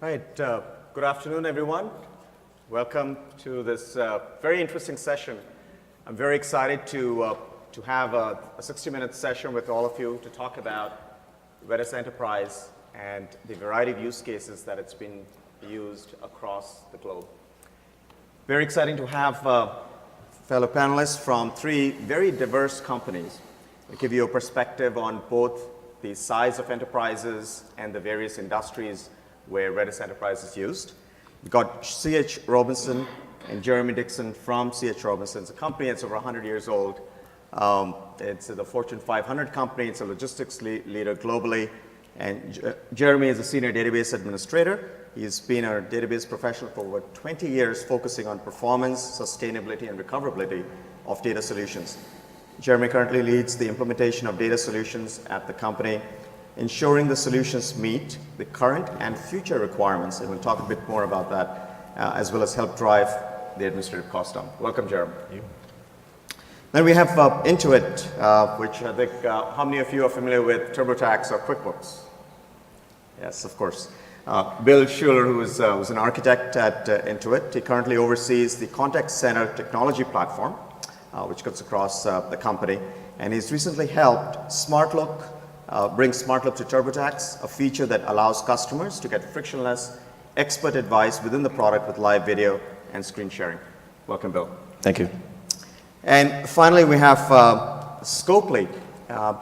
Right. Good afternoon, everyone. Welcome to this very interesting session. I'm very excited to have a 60-minute session with all of you to talk about Redis Enterprise and the variety of use cases that it's been used across the globe. Very exciting to have fellow panelists from three very diverse companies. I'll give you a perspective on both the size of enterprises and the various industries where Redis Enterprise is used. We've got C.H. Robinson and Jeremy Dixon from C.H. Robinson. It's a company that's over 100 years old. It's the Fortune 500 company. It's a logistics leader globally. And Jeremy is a senior database administrator. He's been a database professional for over 20 years, focusing on performance, sustainability, and recoverability of data solutions. Jeremy currently leads the implementation of data solutions at the company, ensuring the solutions meet the current and future requirements, and we'll talk a bit more about that, as well as help drive the administrative cost down. Welcome, Jeremy. Thank you. Then we have Intuit, which I think, how many of you are familiar with TurboTax or QuickBooks? Yes, of course. Bill Schuler, who's an architect at Intuit, he currently oversees the contact center technology platform, which cuts across the company, and he's recently helped SmartLook bring SmartLook to TurboTax, a feature that allows customers to get frictionless expert advice within the product with live video and screen sharing. Welcome, Bill. Thank you. And finally, we have Scopely.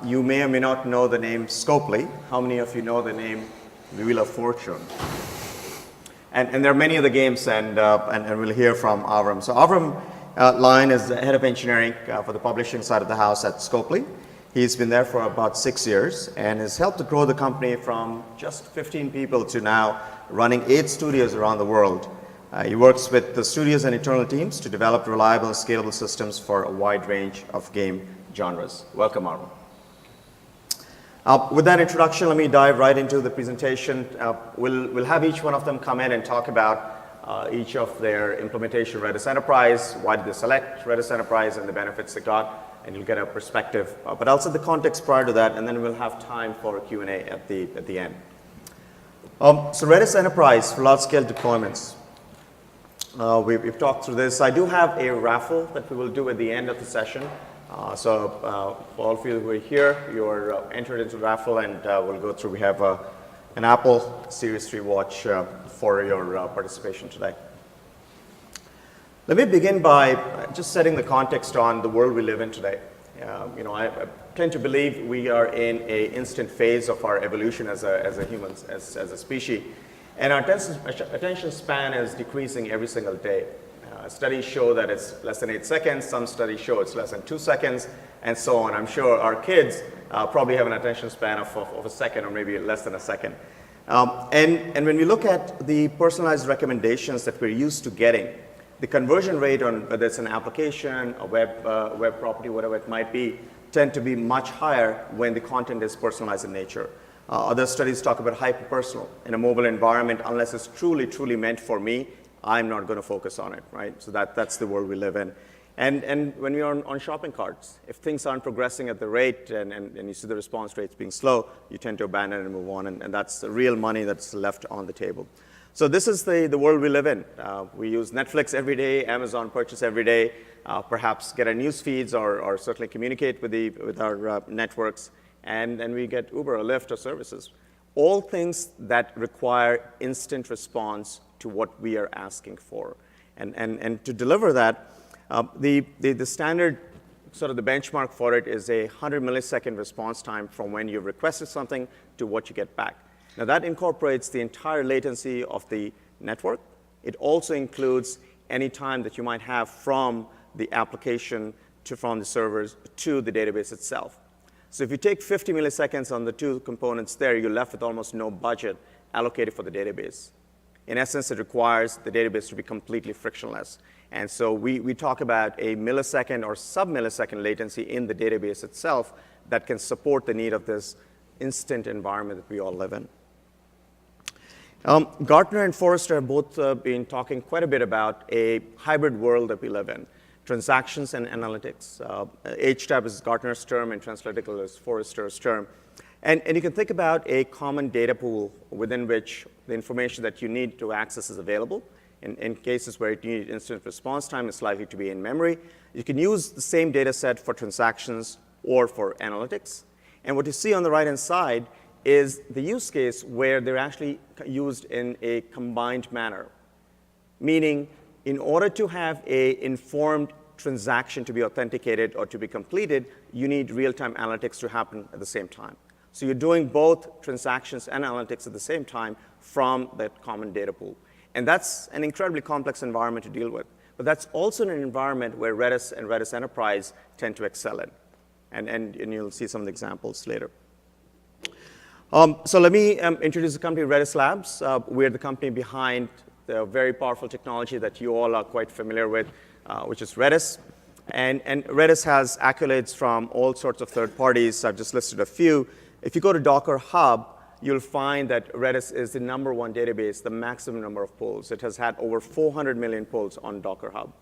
You may or may not know the name Scopely. How many of you know the name Wheel of Fortune? And there are many of the games, and we'll hear from Avram. So Avram Lyon is the head of engineering for the publishing side of the house at Scopely. He's been there for about 6 years and has helped to grow the company from just 15 people to now running 8 studios around the world. He works with the studios and internal teams to develop reliable and scalable systems for a wide range of game genres. Welcome, Arvind. With that introduction, let me dive right into the presentation. We'll have each one of them come in and talk about each of their implementation of Redis Enterprise, why did they select Redis Enterprise, and the benefits they got, and you'll get a perspective. But I'll set the context prior to that, and then we'll have time for a Q&A at the end. So Redis Enterprise for large-scale deployments. We've talked through this. I do have a raffle that we will do at the end of the session. So for all of you who are here, you're entered into the raffle, and we'll go through. We have an Apple Series 3 watch for your participation today. Let me begin by just setting the context on the world we live in today. I tend to believe we are in an instant phase of our evolution as a humans, as a species, and our attention span is decreasing every single day. Studies show that it's less than 8 seconds. Some studies show it's less than 2 seconds, and so on. I'm sure our kids probably have an attention span of a second or maybe less than a second. And when we look at the personalized recommendations that we're used to getting, the conversion rate on whether it's an application, a web property, whatever it might be, tend to be much higher when the content is personalized in nature. Other studies talk about hyper-personal. In a mobile environment, unless it's truly, truly meant for me, I'm not going to focus on it, right? So that's the world we live in. And when we're on shopping carts, if things aren't progressing at the rate and you see the response rates being slow, you tend to abandon and move on, and that's the real money that's left on the table. So this is the world we live in. We use Netflix every day, Amazon purchase every day, perhaps get our news feeds or certainly communicate with our networks, and then we get Uber or Lyft or services. All things that require instant response to what we are asking for. And to deliver that, the standard, sort of the benchmark for it is a 100 millisecond response time from when you've requested something to what you get back. Now that incorporates the entire latency of the network. It also includes any time that you might have from the application from the servers to the database itself. So if you take 50 milliseconds on the two components there, you're left with almost no budget allocated for the database. In essence, it requires the database to be completely frictionless. And so we talk about a millisecond or sub-millisecond latency in the database itself that can support the need of this instant environment that we all live in. Gartner and Forrester have both been talking quite a bit about a hybrid world that we live in, transactions and analytics. HTAP is Gartner's term, and Translytical is Forrester's term. And you can think about a common data pool within which the information that you need to access is available. In cases where you need instant response time, it's likely to be in memory. You can use the same data set for transactions or for analytics. And what you see on the right-hand side is the use case where they're actually used in a combined manner, meaning in order to have an informed transaction to be authenticated or to be completed, you need real-time analytics to happen at the same time. So you're doing both transactions and analytics at the same time from that common data pool. And that's an incredibly complex environment to deal with. But that's also an environment where Redis and Redis Enterprise tend to excel in. And you'll see some of the examples later. So let me introduce the company Redis Labs. We're the company behind the very powerful technology that you all are quite familiar with, which is Redis. And Redis has accolades from all sorts of third parties. I've just listed a few. If you go to Docker Hub, you'll find that Redis is the #1 database, the maximum number of pulls. It has had over 400 million pulls on Docker Hub,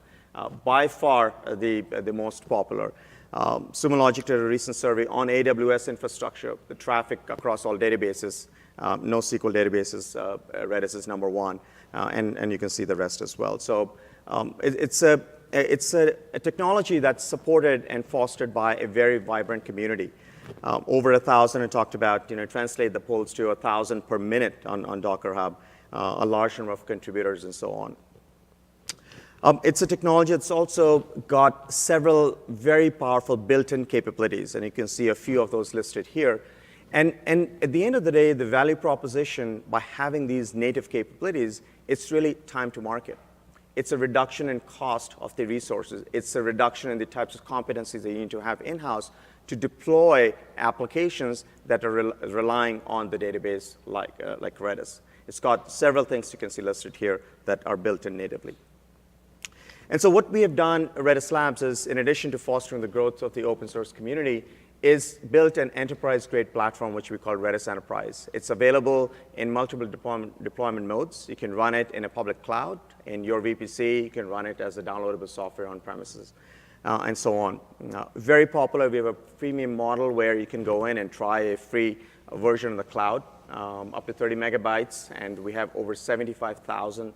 by far the most popular. Sumo Logic did a recent survey on AWS infrastructure, the traffic across all databases, NoSQL databases, Redis is #1, and you can see the rest as well. So it's a technology that's supported and fostered by a very vibrant community. Over 1,000, I talked about, translate the polls to 1,000 per minute on Docker Hub, a large number of contributors and so on. It's a technology that's also got several very powerful built-in capabilities, and you can see a few of those listed here. And at the end of the day, the value proposition by having these native capabilities, it's really time to market. It's a reduction in cost of the resources. It's a reduction in the types of competencies that you need to have in-house to deploy applications that are relying on the database like Redis. It's got several things you can see listed here that are built in natively. And so what we have done at Redis Labs is, in addition to fostering the growth of the open source community, is built an enterprise-grade platform, which we call Redis Enterprise. It's available in multiple deployment modes. You can run it in a public cloud. In your VPC, you can run it as a downloadable software on premises, and so on. Very popular. We have a premium model where you can go in and try a free version of the cloud, up to 30 megabytes, and we have over 75,000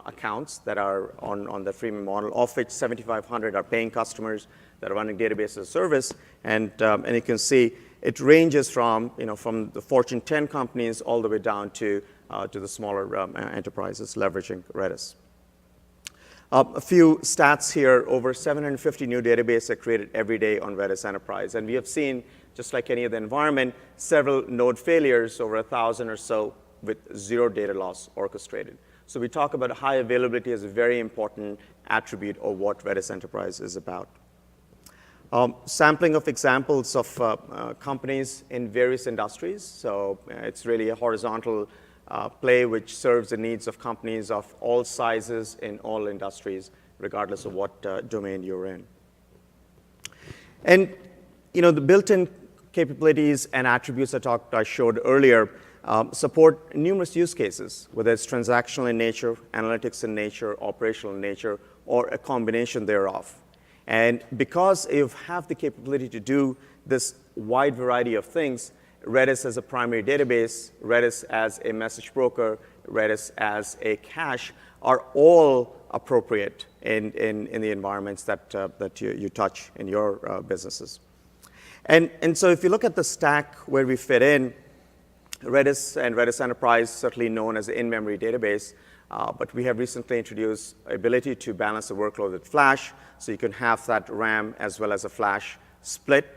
accounts that are on the freemium model, of which 7,500 are paying customers that are running database as a service. And you can see it ranges from the Fortune 10 companies all the way down to the smaller enterprises leveraging Redis. A few stats here: over 750 new databases are created every day on Redis Enterprise, and we have seen, just like any other environment, several node failures, over 1,000 or so, with zero data loss orchestrated. So we talk about high availability as a very important attribute of what Redis Enterprise is about. Sampling of examples of companies in various industries. So it's really a horizontal play which serves the needs of companies of all sizes in all industries, regardless of what domain you're in. And the built-in capabilities and attributes I showed earlier support numerous use cases, whether it's transactional in nature, analytics in nature, operational in nature, or a combination thereof. And because you have the capability to do this wide variety of things, Redis as a primary database, Redis as a message broker, Redis as a cache are all appropriate in the environments that you touch in your businesses. And so if you look at the stack where we fit in, Redis and Redis Enterprise, certainly known as the in-memory database, but we have recently introduced ability to balance the workload with flash, so you can have that RAM as well as a flash split.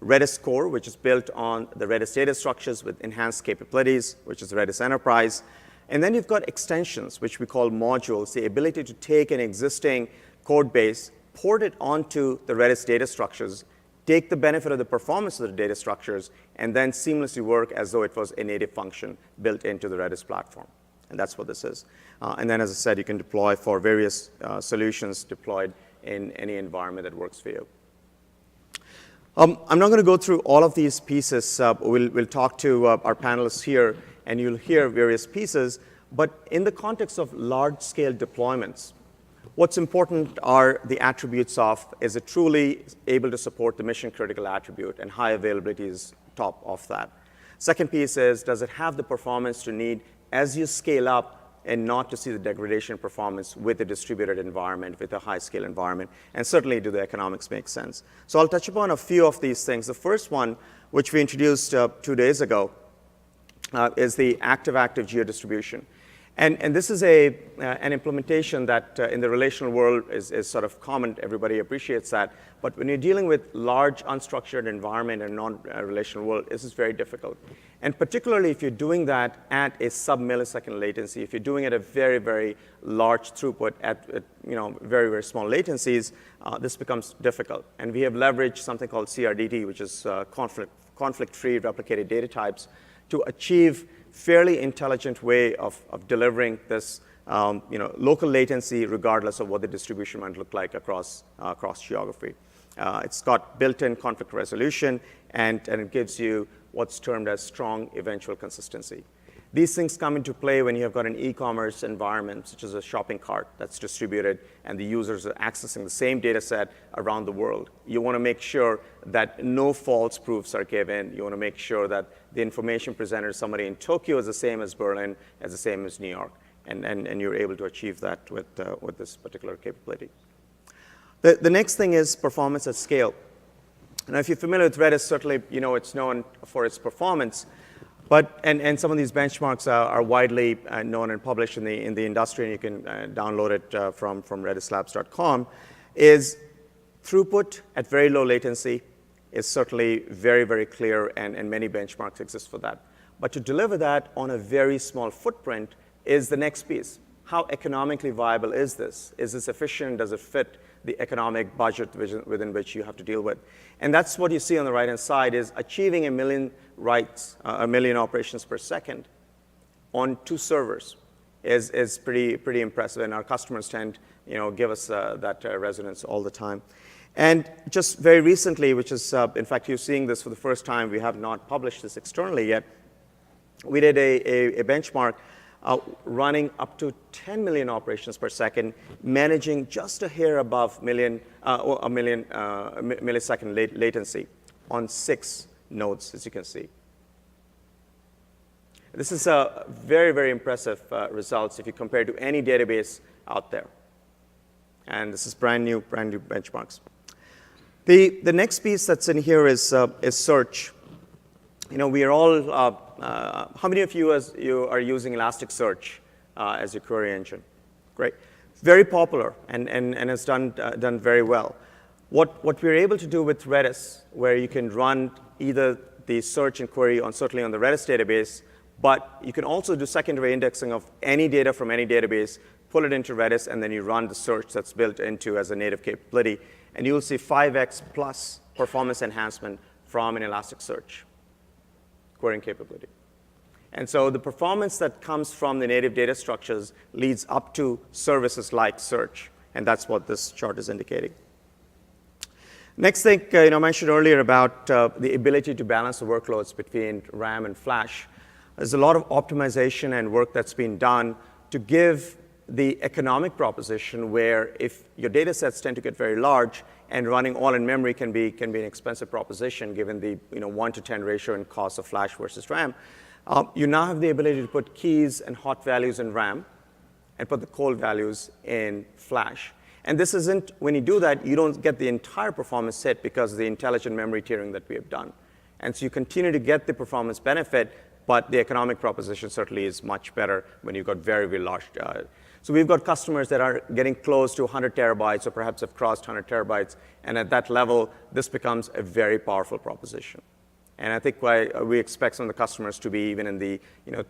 Redis Core, which is built on the Redis data structures with enhanced capabilities, which is Redis Enterprise. And then you've got extensions, which we call modules, the ability to take an existing code base, port it onto the Redis data structures, take the benefit of the performance of the data structures, and then seamlessly work as though it was a native function built into the Redis platform. And that's what this is. And then, as I said, you can deploy for various solutions deployed in any environment that works for you. I'm not going to go through all of these pieces. We'll talk to our panelists here, and you'll hear various pieces. But in the context of large-scale deployments, what's important are the attributes of, is it truly able to support the mission-critical attribute, and high availability is top of that. Second piece is, does it have the performance to need as you scale up and not to see the degradation in performance with a distributed environment, with a high-scale environment? And certainly, do the economics make sense? So I'll touch upon a few of these things. The first one, which we introduced 2 days ago, is the active geo distribution. And this is an implementation that in the relational world is sort of common. Everybody appreciates that. But when you're dealing with large unstructured environment and non-relational world, this is very difficult. And particularly if you're doing that at a sub-millisecond latency, if you're doing it at a very, very large throughput at very, very small latencies, this becomes difficult. And we have leveraged something called CRDT, which is conflict-free replicated data types, to achieve fairly intelligent way of delivering this local latency regardless of what the distribution might look like across geography. It's got built-in conflict resolution, and it gives you what's termed as strong eventual consistency. These things come into play when you have got an e-commerce environment, such as a shopping cart that's distributed, and the users are accessing the same data set around the world. You want to make sure that no false proofs are given. You want to make sure that the information presented to somebody in Tokyo is the same as Berlin, as the same as New York, and you're able to achieve that with this particular capability. The next thing is performance at scale. Now, if you're familiar with Redis, certainly it's known for its performance. But and some of these benchmarks are widely known and published in the industry, and you can download it from redislabs.com. Is throughput at very low latency is certainly very, very clear, and many benchmarks exist for that. But to deliver that on a very small footprint is the next piece. How economically viable is this? Is this efficient? Does it fit the economic budget within which you have to deal with? And that's what you see on the right-hand side is achieving 1 million writes, 1 million operations per second on 2 servers is pretty impressive. And our customers tend give us that resonance all the time. And just very recently, which is, in fact, you're seeing this for the first time, we have not published this externally yet, we did a benchmark running up to 10 million operations per second, managing just a hair above a million millisecond latency on 6 nodes, as you can see. This is a very, very impressive results if you compare to any database out there. And this is brand new benchmarks. The next piece that's in here is search. We are all, how many of you are using Elasticsearch as your query engine? Great. Very popular and has done very well. What we're able to do with Redis, where you can run either the search and query certainly on the Redis database, but you can also do secondary indexing of any data from any database, pull it into Redis, and then you run the search that's built into as a native capability. And you'll see 5x plus performance enhancement from an Elasticsearch querying capability. And so the performance that comes from the native data structures leads up to services like search. And that's what this chart is indicating. Next thing, I mentioned earlier about the ability to balance the workloads between RAM and flash. There's a lot of optimization and work that's been done to give the economic proposition where if your data sets tend to get very large and running all in memory can be an expensive proposition given the 1-to-10 ratio in cost of flash versus RAM, you now have the ability to put keys and hot values in RAM and put the cold values in flash. And this isn't, when you do that, you don't get the entire performance hit because of the intelligent memory tiering that we have done. And so you continue to get the performance benefit, but the economic proposition certainly is much better when you've got very, very large. So we've got customers that are getting close to 100 terabytes or perhaps have crossed 100 terabytes. And at that level, this becomes a very powerful proposition. And I think we expect some of the customers to be even in the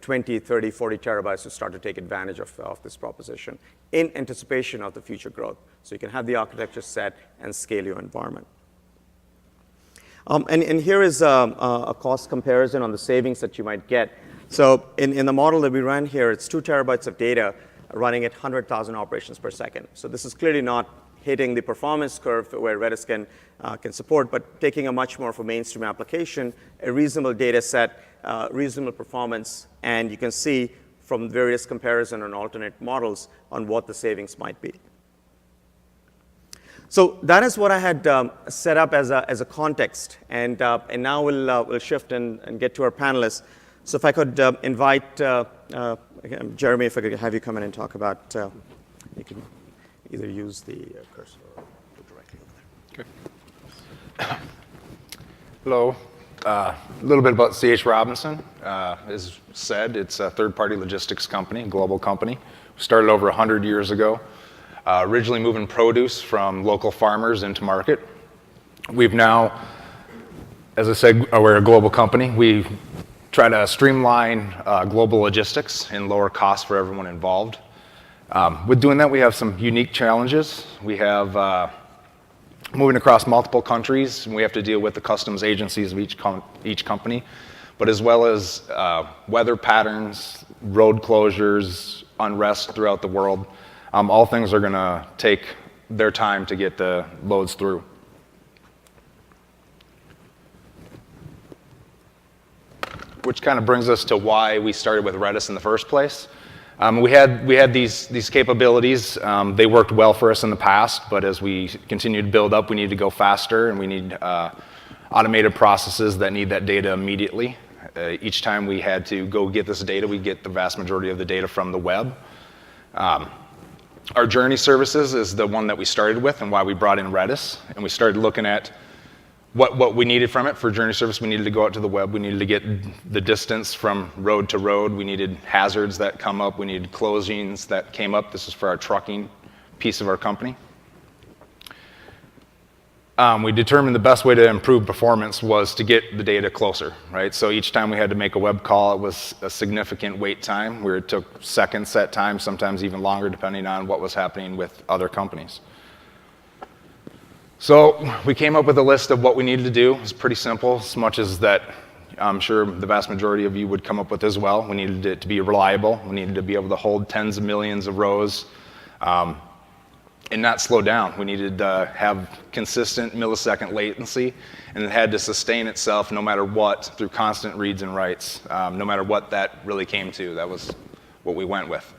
20, 30, 40 terabytes to start to take advantage of this proposition in anticipation of the future growth. So you can have the architecture set and scale your environment. And here is a cost comparison on the savings that you might get. So in the model that we ran here, it's 2 terabytes of data running at 100,000 operations per second. So this is clearly not hitting the performance curve where Redis can support, but taking a much more of a mainstream application, a reasonable data set, reasonable performance, and you can see from various comparison and alternate models on what the savings might be. So that is what I had set up as a context, and now we'll shift and get to our panelists. So if I could invite Jeremy, if I could have you come in and talk about, you can either use the cursor or go directly over there. Okay. Hello. A little bit about C.H. Robinson. As said, it's a third-party logistics company, global company. We started over 100 years ago. Originally moving produce from local farmers into market. We've now, as I said, we're a global company. We try to streamline global logistics and lower costs for everyone involved. With doing that, we have some unique challenges. We have moving across multiple countries, and we have to deal with the customs agencies of each company, but as well as weather patterns, road closures, unrest throughout the world. All things are going to take their time to get the loads through. Which kind of brings us to why we started with Redis in the first place. We had these capabilities. They worked well for us in the past, but as we continue to build up, we need to go faster, and we need automated processes that need that data immediately. Each time we had to go get this data, we get the vast majority of the data from the web. Our journey services is the one that we started with and why we brought in Redis, and we started looking at what we needed from it. For journey service, we needed to go out to the web. We needed to get the distance from road to road. We needed hazards that come up. We needed closings that came up. This is for our trucking piece of our company. We determined the best way to improve performance was to get the data closer, right? So each time we had to make a web call, it was a significant wait time where it took seconds at times, sometimes even longer, depending on what was happening with other companies. So we came up with a list of what we needed to do. It was pretty simple, as much as that I'm sure the vast majority of you would come up with as well. We needed it to be reliable. We needed to be able to hold tens of millions of rows and not slow down. We needed to have consistent millisecond latency, and it had to sustain itself no matter what through constant reads and writes, no matter what that really came to. That was what we went with.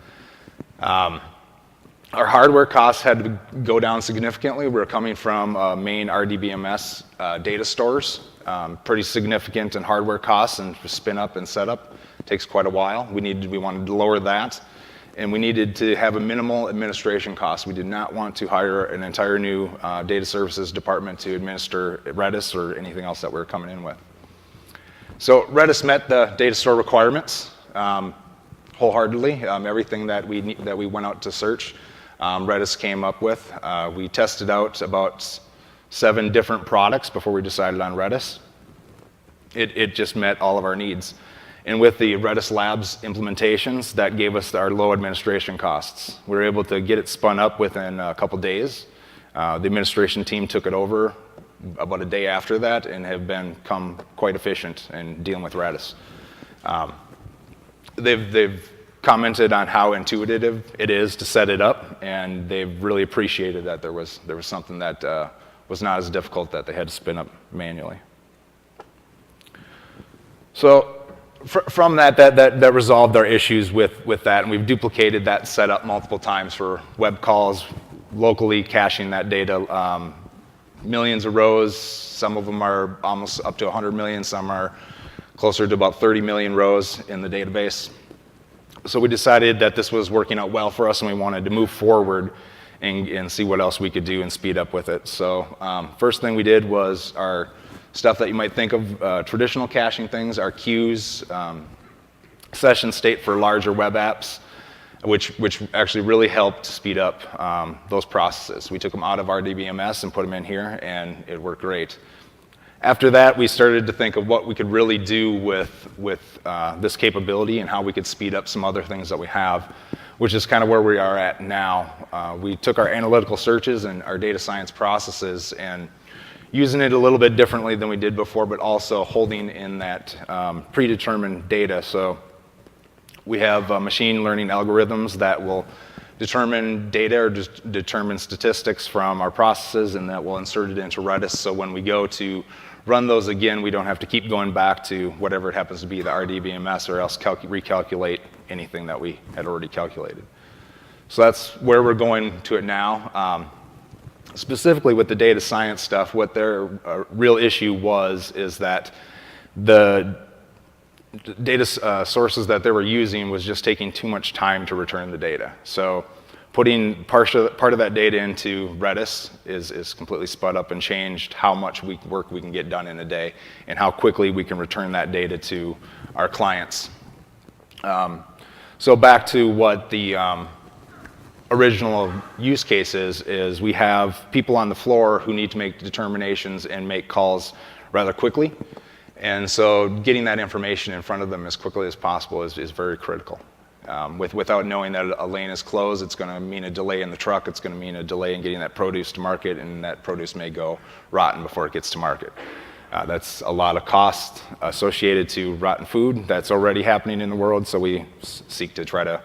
Our hardware costs had to go down significantly. We were coming from main RDBMS data stores, pretty significant in hardware costs, and for spin up and setup takes quite a while. We wanted to lower that, and we needed to have a minimal administration cost. We did not want to hire an entire new data services department to administer Redis or anything else that we were coming in with. So Redis met the data store requirements wholeheartedly. Everything that we went out to search, Redis came up with. We tested out about 7 different products before we decided on Redis. It just met all of our needs. And with the Redis Labs implementations, that gave us our low administration costs. We were able to get it spun up within a couple days. The administration team took it over about a day after that and have become quite efficient in dealing with Redis. They've commented on how intuitive it is to set it up, and they've really appreciated that there was something that was not as difficult that they had to spin up manually. So from that resolved our issues with that, and we've duplicated that setup multiple times for web calls, locally caching that data, millions of rows. Some of them are almost up to 100 million, some are closer to about 30 million rows in the database. So we decided that this was working out well for us, and we wanted to move forward and see what else we could do and speed up with it. So first thing we did was our stuff that you might think of traditional caching things, our queues, session state for larger web apps, which actually really helped speed up those processes. We took them out of RDBMS and put them in here, and it worked great. After that, we started to think of what we could really do with this capability and how we could speed up some other things that we have, which is kind of where we are at now. We took our analytical searches and our data science processes and using it a little bit differently than we did before, but also holding in that predetermined data. So we have machine learning algorithms that will determine data or just determine statistics from our processes, and that will insert it into Redis. So when we go to run those again, we don't have to keep going back to whatever it happens to be, the RDBMS, or else recalculate anything that we had already calculated. So that's where we're going to it now. Specifically with the data science stuff, what their real issue is that the data sources that they were using was just taking too much time to return the data. So putting part of that data into Redis is completely sped up and changed how much work we can get done in a day and how quickly we can return that data to our clients. So back to what the original use case is we have people on the floor who need to make determinations and make calls rather quickly. And so getting that information in front of them as quickly as possible is very critical. Without knowing that a lane is closed, it's going to mean a delay in the truck, it's going to mean a delay in getting that produce to market, and that produce may go rotten before it gets to market. That's a lot of cost associated to rotten food that's already happening in the world, so we seek to try to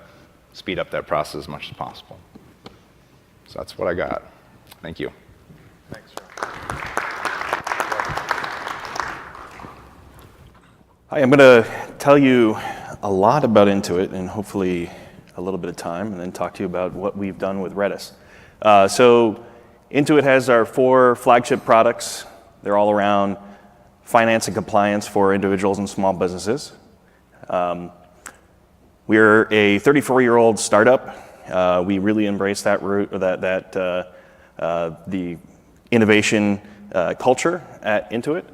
speed up that process as much as possible. So that's what I got. Thank you. Thanks, John. Hi, I'm going to tell you a lot about Intuit and hopefully a little bit of time, and then talk to you about what we've done with Redis. So Intuit has our 4 flagship products. They're all around finance and compliance for individuals and small businesses. We're a 34-year-old startup. We really embrace that route, or the innovation culture at Intuit.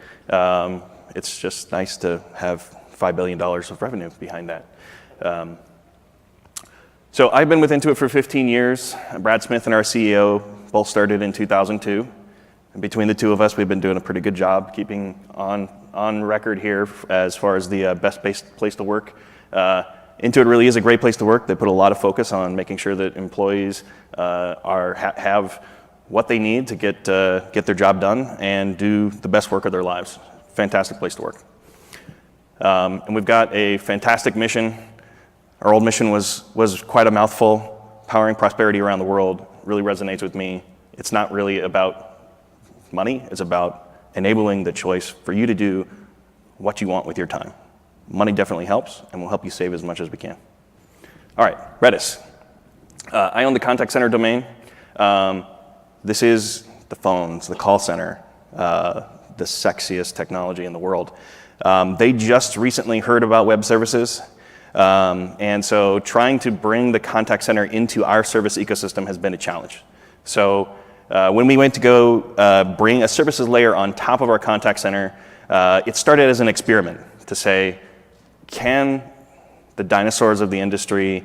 It's just nice to have $5 billion of revenue behind that. So I've been with Intuit for 15 years. Brad Smith and our CEO both started in 2002. And between the two of us, we've been doing a pretty good job keeping on record here as far as the best place to work. Intuit really is a great place to work. They put a lot of focus on making sure that employees have what they need to get their job done and do the best work of their lives. Fantastic place to work. And we've got a fantastic mission. Our old mission was quite a mouthful. Powering prosperity around the world really resonates with me. It's not really about money. It's about enabling the choice for you to do what you want with your time. Money definitely helps, and will help you save as much as we can. All right, Redis. I own the contact center domain. This is the phones, the call center, the sexiest technology in the world. They just recently heard about web services. And so trying to bring the contact center into our service ecosystem has been a challenge. So when we went to go bring a services layer on top of our contact center, it started as an experiment to say, can the dinosaurs of the industry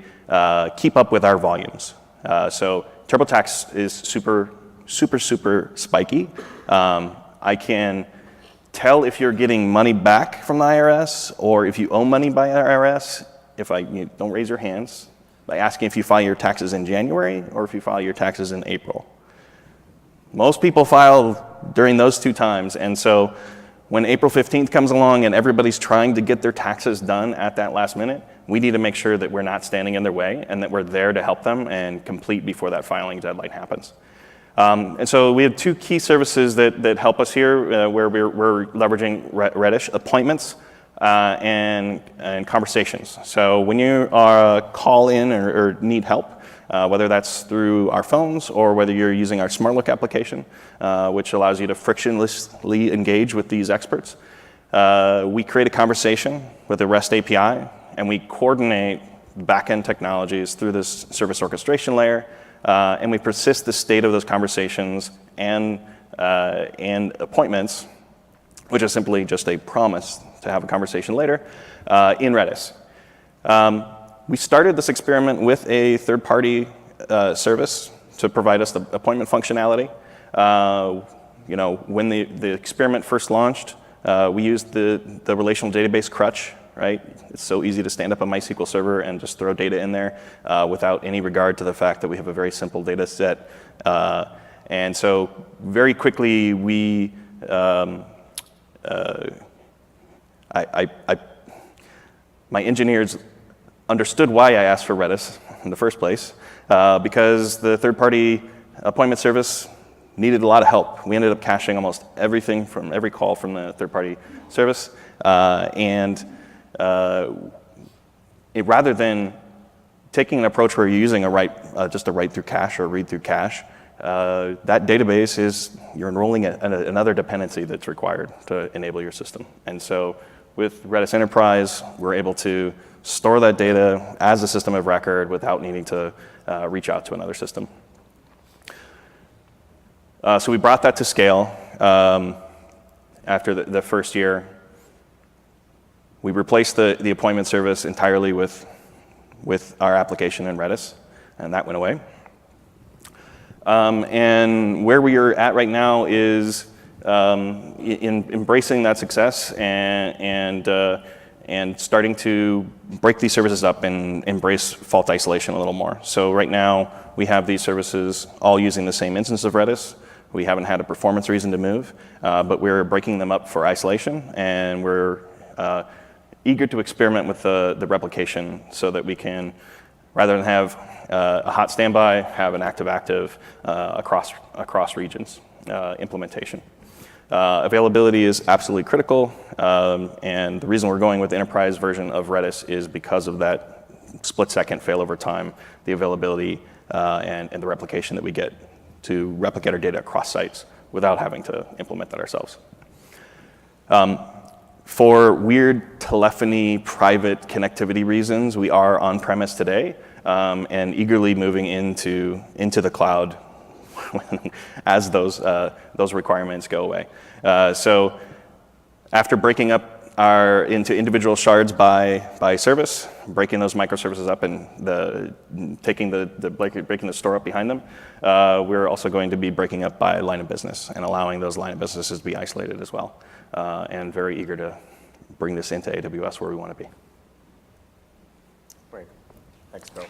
keep up with our volumes? So TurboTax is super, super, super spiky. I can tell if you're getting money back from the IRS or if you owe money by the IRS if you don't raise your hands by asking if you file your taxes in January or if you file your taxes in April. Most people file during those 2 times, and so when April 15th comes along and everybody's trying to get their taxes done at that last minute, we need to make sure that we're not standing in their way and that we're there to help them and complete before that filing deadline happens. And so we have 2 key services that help us here where we're leveraging Redis: appointments and conversations. So when you call in or need help, whether that's through our phones or whether you're using our SmartLook application, which allows you to frictionlessly engage with these experts, we create a conversation with a REST API, and we coordinate backend technologies through this service orchestration layer, and we persist the state of those conversations and appointments, which is simply just a promise to have a conversation later, in Redis. We started this experiment with a third-party service to provide us the appointment functionality. When the experiment first launched, we used the relational database crutch, right? It's so easy to stand up a MySQL server and just throw data in there without any regard to the fact that we have a very simple data set. And so very quickly, my engineers understood why I asked for Redis in the first place, because the third-party appointment service needed a lot of help. We ended up caching almost everything from every call from the third-party service, rather than taking an approach where you're using just a write-through cache or read-through cache, that database is, you're enrolling another dependency that's required to enable your system. And so with Redis Enterprise, we're able to store that data as a system of record without needing to reach out to another system. So we brought that to scale after the first year. We replaced the appointment service entirely with our application in Redis, and that went away. And where we are at right now is in embracing that success and starting to break these services up and embrace fault isolation a little more. So right now, we have these services all using the same instance of Redis. We haven't had a performance reason to move, but we're breaking them up for isolation, and we're eager to experiment with the replication so that we can, rather than have a hot standby, have an active-active across regions implementation. Availability is absolutely critical, and the reason we're going with the enterprise version of Redis is because of that split-second failover time, the availability, and the replication that we get to replicate our data across sites without having to implement that ourselves. For weird telephony, private connectivity reasons, we are on-premise today and eagerly moving into the cloud as those requirements go away. So after breaking up into individual shards by service, breaking those microservices up and breaking the store up behind them, we're also going to be breaking up by line of business and allowing those line of businesses to be isolated as well. And very eager to bring this into AWS where we want to be. Great. Thanks, Bill.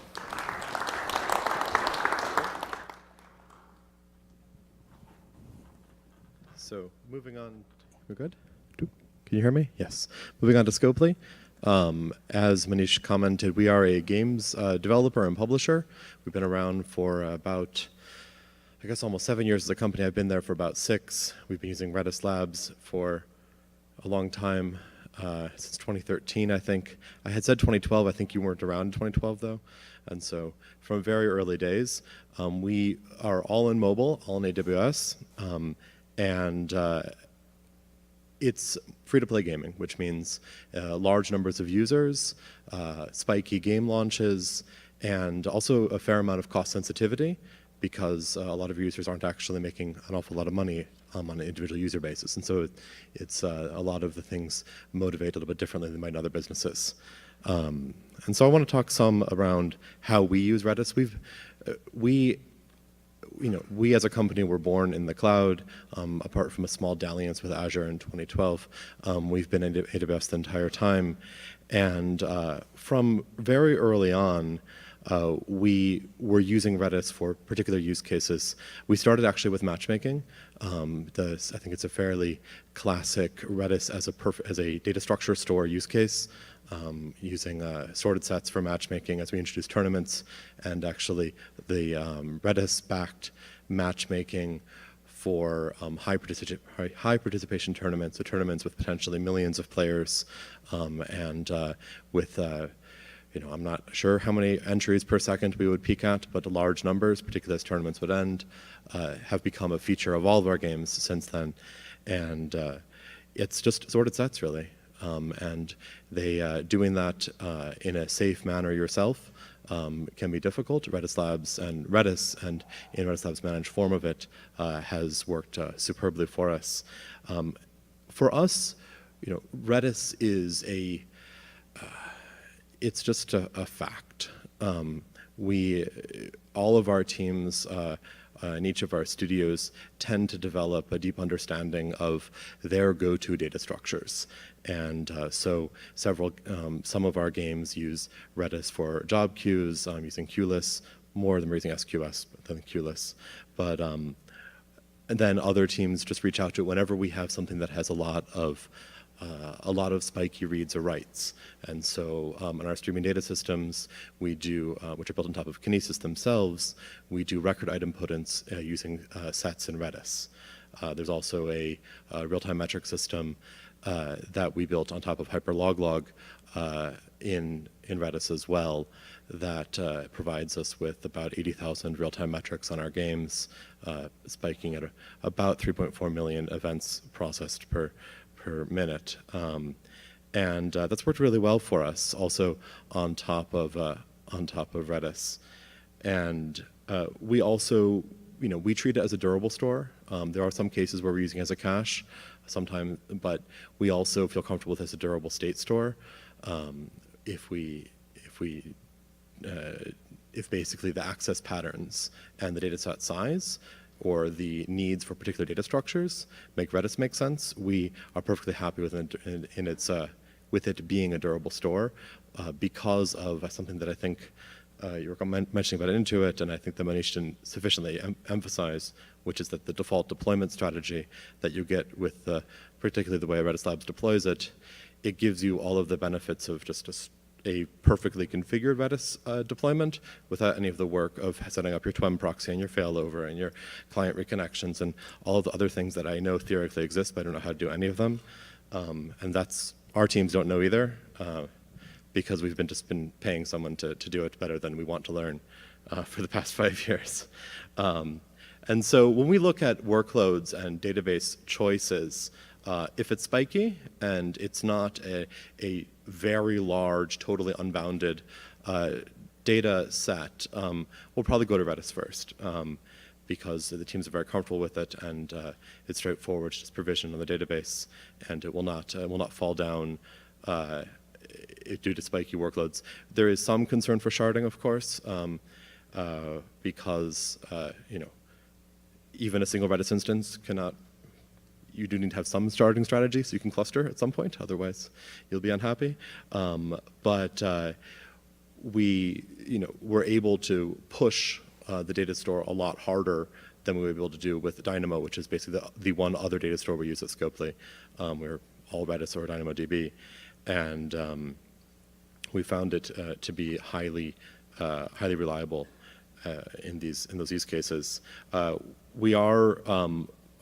So moving on, we're good? Can you hear me? Yes. Moving on to Scopely. As Manish commented, we are a games developer and publisher. We've been around for about, I guess, almost 7 years as a company. I've been there for about 6. We've been using Redis Labs for a long time, since 2013, I think. I had said 2012. I think you weren't around in 2012, though. And so from very early days, we are all in mobile, all in AWS, and it's free-to-play gaming, which means large numbers of users, spiky game launches, and also a fair amount of cost sensitivity, because a lot of users aren't actually making an awful lot of money on an individual user basis. And so it's a lot of the things motivate a little bit differently than might in other businesses. And so I want to talk some around how we use Redis. We as a company were born in the cloud, apart from a small dalliance with Azure in 2012. We've been in AWS the entire time. And from very early on, we were using Redis for particular use cases. We started actually with matchmaking. I think it's a fairly classic Redis as a data structure store use case, using sorted sets for matchmaking as we introduced tournaments, and actually the Redis-backed matchmaking for high participation tournaments, so tournaments with potentially millions of players, and with I'm not sure how many entries per second we would peak at, but large numbers, particularly as tournaments would end, have become a feature of all of our games since then. And it's just sorted sets, really. And doing that in a safe manner yourself can be difficult. Redis Labs and Redis, and in Redis Labs managed form of it, has worked superbly for us. For us, Redis is it's just a fact. All of our teams in each of our studios tend to develop a deep understanding of their go-to data structures. And so some of our games use Redis for job queues, using Queueless, more than we're using SQS than Queueless. But and then other teams just reach out to it whenever we have something that has a lot of spiky reads or writes. And so in our streaming data systems, we do, which are built on top of Kinesis themselves, we do record item potence using sets in Redis. There's also a real-time metric system that we built on top of HyperLoglog in Redis as well that provides us with about 80,000 real-time metrics on our games, spiking at about 3.4 million events processed per minute. And that's worked really well for us, also on top of Redis. And we also, we treat it as a durable store. There are some cases where we're using it as a cache, sometimes, but we also feel comfortable with it as a durable state store. If basically the access patterns and the data set size or the needs for particular data structures make Redis make sense, we are perfectly happy with it being a durable store because of something that I think you were mentioning about Intuit, and I think that Manish didn't sufficiently emphasize, which is that the default deployment strategy that you get with particularly the way Redis Labs deploys it, it gives you all of the benefits of just a perfectly configured Redis deployment without any of the work of setting up your TWEM proxy and your failover and your client reconnections and all of the other things that I know theoretically exist, but I don't know how to do any of them. And that's, our teams don't know either, because we've just been paying someone to do it better than we want to learn for the past 5 years. And so when we look at workloads and database choices, if it's spiky and it's not a very large, totally unbounded data set, we'll probably go to Redis first because the teams are very comfortable with it and it's straightforward, just provision on the database, and it will not fall down due to spiky workloads. There is some concern for sharding, of course, because even a single Redis instance cannot. You do need to have some sharding strategy so you can cluster at some point, otherwise you'll be unhappy. But we're able to push the data store a lot harder than we were able to do with Dynamo, which is basically the one other data store we use at Scopely. We're all Redis or DynamoDB. And we found it to be highly reliable in those use cases.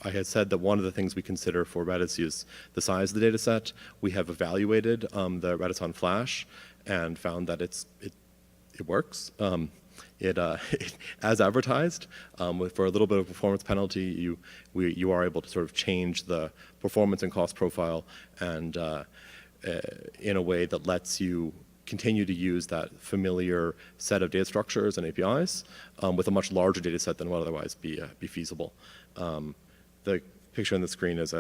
I had said that one of the things we consider for Redis is the size of the data set. We have evaluated the Redis on Flash and found that it works. As advertised, for a little bit of performance penalty, you are able to sort of change the performance and cost profile and in a way that lets you continue to use that familiar set of data structures and APIs with a much larger data set than would otherwise be feasible. The picture on the screen is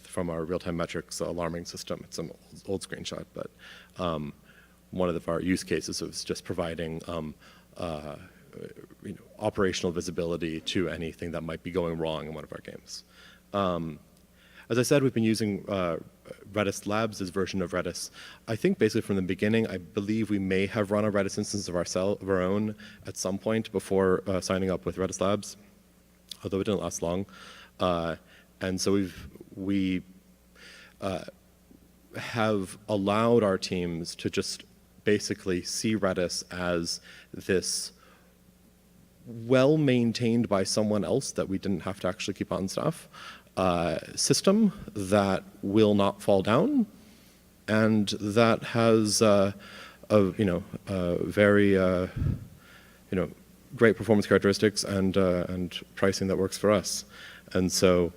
from our real-time metrics alarming system. It's an old screenshot, but one of our use cases is just providing operational visibility to anything that might be going wrong in one of our games. As I said, we've been using Redis Labs' version of Redis. I think basically from the beginning, I believe we may have run a Redis instance of our own at some point before signing up with Redis Labs, although it didn't last long. And so we have allowed our teams to just basically see Redis as this well-maintained by someone else that we didn't have to actually keep on staff system that will not fall down and that has a very great performance characteristics and pricing that works for us. And so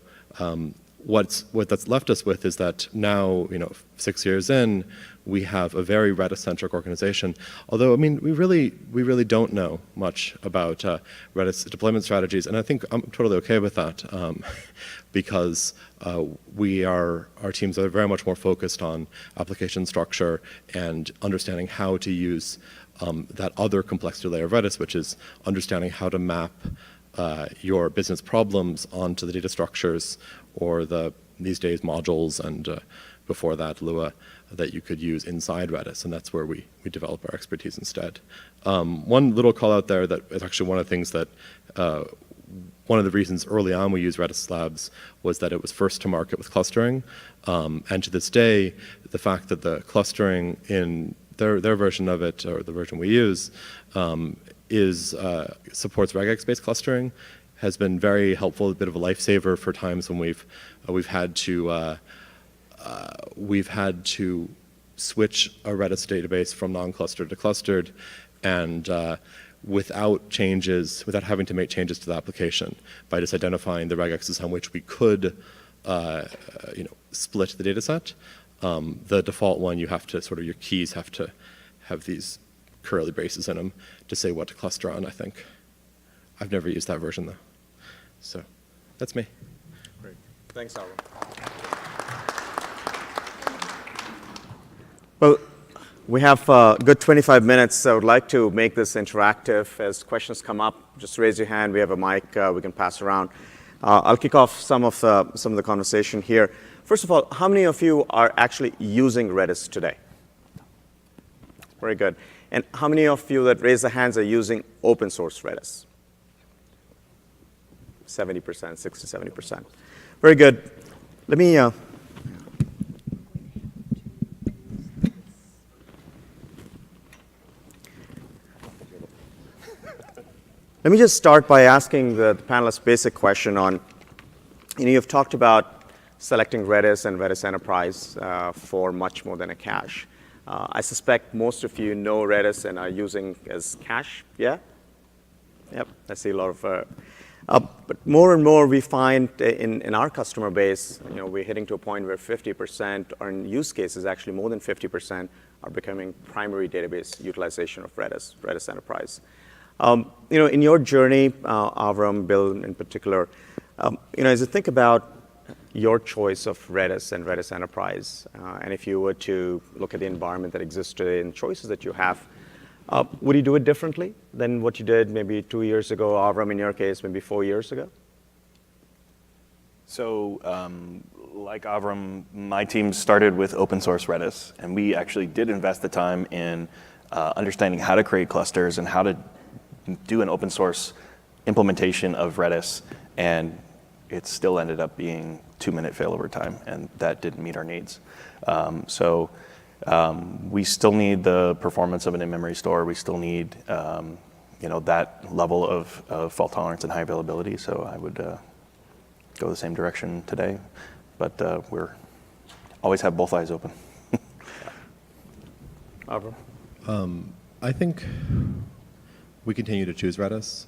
what that's left us with is that now, 6 years in, we have a very Redis-centric organization. Although, I mean, we really don't know much about Redis deployment strategies, and I think I'm totally okay with that because our teams are very much more focused on application structure and understanding how to use that other complexity layer of Redis, which is understanding how to map your business problems onto the data structures or these days modules and before that Lua that you could use inside Redis, and that's where we develop our expertise instead. One little call out there that is actually one of the things that one of the reasons early on we used Redis Labs was that it was first to market with clustering, and to this day the fact that the clustering in their version of it, or the version we use, supports regex-based clustering, has been very helpful, a bit of a lifesaver for times when we've had to switch a Redis database from non-clustered to clustered, and without having to make changes to the application, by just identifying the regexes on which we could split the data set. The default one, you have to your keys have to have these curly braces in them to say what to cluster on, I think. I've never used that version though. So that's me. Great. Thanks, Alvin. Well, we have a good 25 minutes. I would like to make this interactive. As questions come up, just raise your hand. We have a mic we can pass around. I'll kick off some of the conversation here. First of all, how many of you are actually using Redis today? Very good. And how many of you that raise the hands are using open source Redis? 70%, 60, 70%. Very good. Let me Let me just start by asking the panelists basic question on, you've talked about selecting Redis and Redis Enterprise for much more than a cache. I suspect most of you know Redis and are using as cache, yeah? Yep, I see a lot of, but more and more we find in our customer base, we're hitting to a point where 50%, or in use cases actually more than 50%, are becoming primary database utilization of Redis Enterprise. In your journey, Avram, Bill in particular, as you think about your choice of Redis and Redis Enterprise, and if you were to look at the environment that exists today and choices that you have, would you do it differently than what you did maybe 2 years ago, Avram, in your case, maybe 4 years ago? So, like Avram, my team started with open source Redis, and we actually did invest the time in understanding how to create clusters and how to do an open source implementation of Redis, and it still ended up being 2-minute failover time, and that didn't meet our needs. We still need the performance of an in-memory store. We still need that level of fault tolerance and high availability. So I would go the same direction today, but we're always have both eyes open. Avram? I think we continue to choose Redis.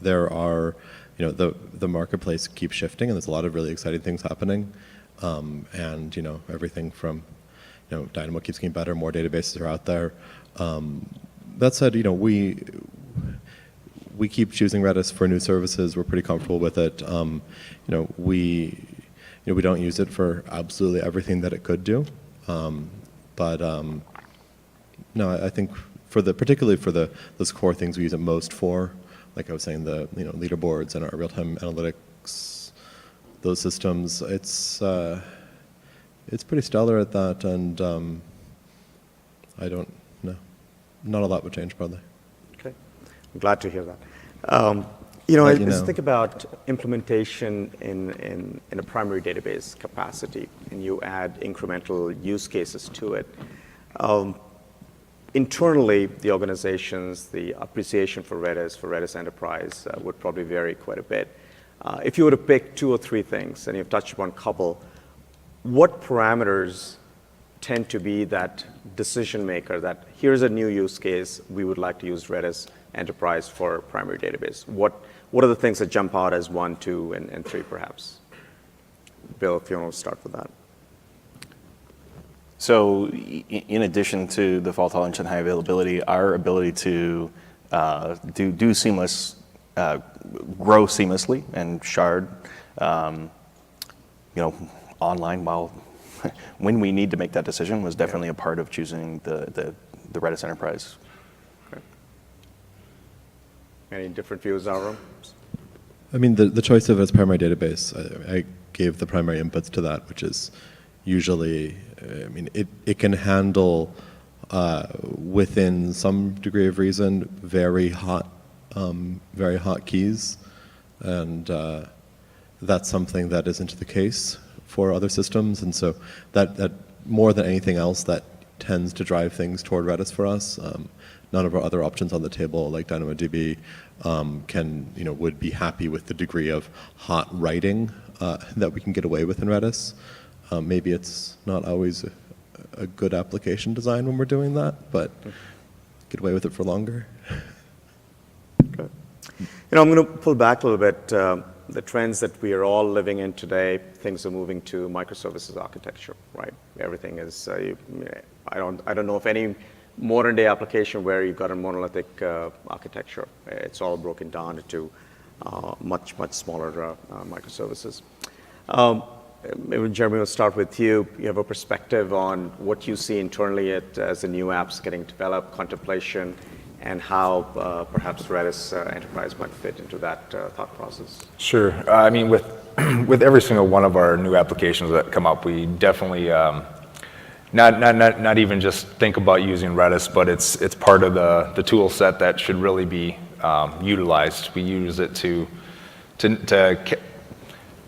There are, the marketplace keeps shifting, and there's a lot of really exciting things happening. And everything from, Dynamo keeps getting better, more databases are out there. That said, we keep choosing Redis for new services. We're pretty comfortable with it. We don't use it for absolutely everything that it could do. No, I think particularly for those core things we use it most for, like I was saying, the leaderboards and our real-time analytics, those systems, it's pretty stellar at that, and I don't know, not a lot would change probably. Okay, I'm glad to hear that. As you think about implementation in a primary database capacity, and you add incremental use cases to it, internally, the organizations, the appreciation for Redis Enterprise would probably vary quite a bit. If you were to pick 2 or 3 things, and you've touched upon a couple, what parameters tend to be that decision maker that here's a new use case, we would like to use Redis Enterprise for primary database? What are the things that jump out as 1, 2, and 3 perhaps? Bill, if you want to start with that. So in addition to the fault tolerance and high availability, our ability to do seamless, grow seamlessly and shard, online when we need to make that decision was definitely a part of choosing the Redis Enterprise. Okay. Any different views, Avram? I mean, the choice of its primary database, I gave the primary inputs to that, which is usually, it can handle, within some degree of reason, very hot keys, and that's something that isn't the case for other systems, and so that more than anything else, that tends to drive things toward Redis for us. None of our other options on the table, like DynamoDB, would be happy with the degree of hot writing that we can get away with in Redis. Maybe it's not always a good application design when we're doing that, but get away with it for longer. Okay. I'm going to pull back a little bit. The trends that we are all living in today, things are moving to microservices architecture, right? Everything is, I don't know of any modern day application where you've got a monolithic architecture. It's all broken down into much smaller microservices. Maybe Jeremy, we'll start with you. You have a perspective on what you see internally as the new apps getting developed, contemplation, and how perhaps Redis Enterprise might fit into that thought process. Sure. I mean, with every single one of our new applications that come up, we definitely not even just think about using Redis, but it's part of the tool set that should really be utilized. We use it to